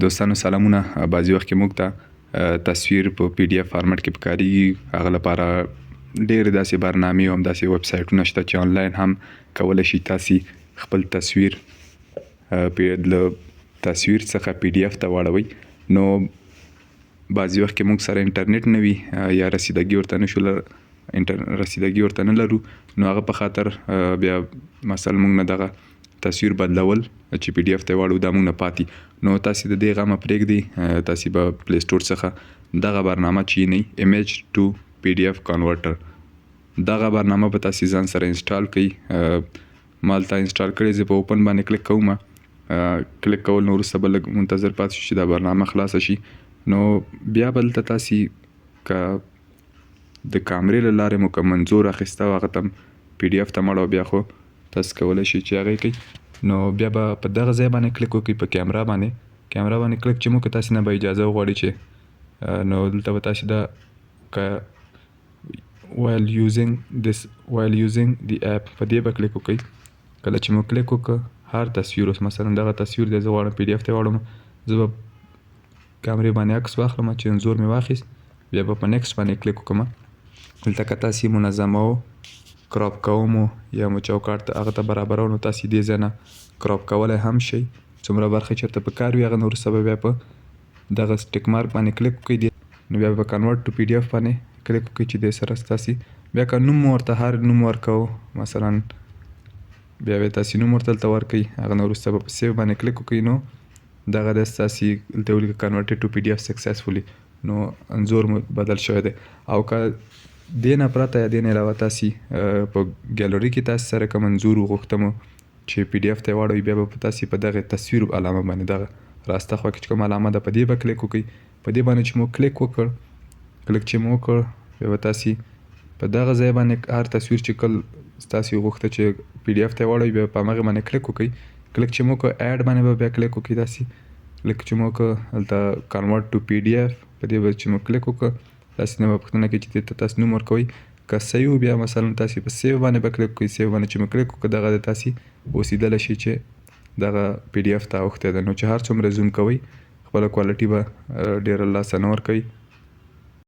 دوستانو سلامونه. بعضی وخت کې موږ ته تصویر په پی ډی اف فارمټ کې پکاري. هغه لپاره ډېر داسې برنامې او داسې ویب سایټونه شته چې آنلاین هم کولای شي تاسو خپل تصویر له تصویر څخه پی ډی اف ته واړوي. نو بعضی وخت کې موږ سره انټرنیټ نه وي یا رسیدګي ورته نه لرو، نو هغه په خاطر بیا مثلا موږ نه دغه تصویر بدلول چې پی ډی اف ته واړو دا موږ نه پاتې. نو تاسو د دې غمه پرېږدئ، تاسو به پلی سټور څخه دغه برنامه چینئ، ایمیج ټو پی ډی اف کنورټر. دغه برنامه به تاسو ځان سره انسټال کړئ. مالته انسټال کړئ، زه په اوپن باندې کلیک کوم. کلیک کول نو وروسته به لږ منتظر پاتې شئ چې دا برنامه خلاصه شي. نو بیا بلته تاسو که د کامرې له لارې مو که منظور اخیسته هغه ته پی ډی اف ته مړ، بیا خو تاسو کولی شئ چې هغه کوي. نو بیا به په دغه ځای باندې کلیک وکړئ، په کیمرا باندې کلیک چې مو که تاسو نه به اجازه وغواړي چې نو دلته به تاسو دا که while using the app په دې به کلیک وکړئ. کله چې مو کلیک وکړ هر تصویر، اوس مثلا دغه تصویر دی، زه غواړم پی ډی اف ته واړم، زه به کامرې باندې عکس واخلم چې انځور مې واخیست، بیا به په نیکسټ باندې کلیک وکړم. دلته که تاسو منظمه کراپ کوم یا مو چوکاټ ته هغه ته برابرو، نو تاسو دې ځای نه کراپ کولی هم شئ. څومره برخې چېرته په کار وي هغه نه وروسته به بیا په دغه سټیک مارک باندې کلیک وکړئ. نو بیا به کنورټ ټو پی ډی اف باندې کلیک وکړئ چې دې سره ستاسو بیا که نوم مو ورته هر نوم ورکوو، مثلا بیا به تاسو نوم ورته دلته ورکړئ، هغه نه وروسته به په سیو باندې کلیک وکړئ. نو دغه د ستاسو دلته ولیکئ کنورټډ ټو پی ډی اف سکسسفولي، نو انځور مو بدل شوی دی. او که دې نه پرته یا دې نه علاوه تاسو په ګالري کې تاسو سره کوم انځور وغوښتمو چې پی ډی اف ته واړوئ، بیا به په تاسو په دغه تصویر علامه باندې دغه راسته خوا کې چې کوم علامه ده په دې به کلیک وکړئ. په دې باندې چې مو کلیک وکړ بیا به تاسو په دغه ځای باندې هر تصویر چې کله تاسو غوښته چې پی ډی اف ته واړوئ، بیا په هغه باندې کلیک وکړئ. کلیک چې مو کړ اډ باندې به بیا کلیک وکړئ. تاسو کلیک چې مو کړ هلته کنورټ ټو پی ډی اف، په دې به چې مو کلیک وکړ تاسو نه به پوښتنه کوي چې دې ته تاسو نوم ورکوئ. که صحیح وي بیا مثلا تاسو په سیو باندې به کلیک وکړئ. سیو باندې چې مو کلیک وکړ دغه د تاسو اوسېدلی شي چې دغه پی ډی اف ته اوښتی ده. نو چې هر څومره زوم کوئ خپله کوالټي به ډېره لاسه نه ورکوي.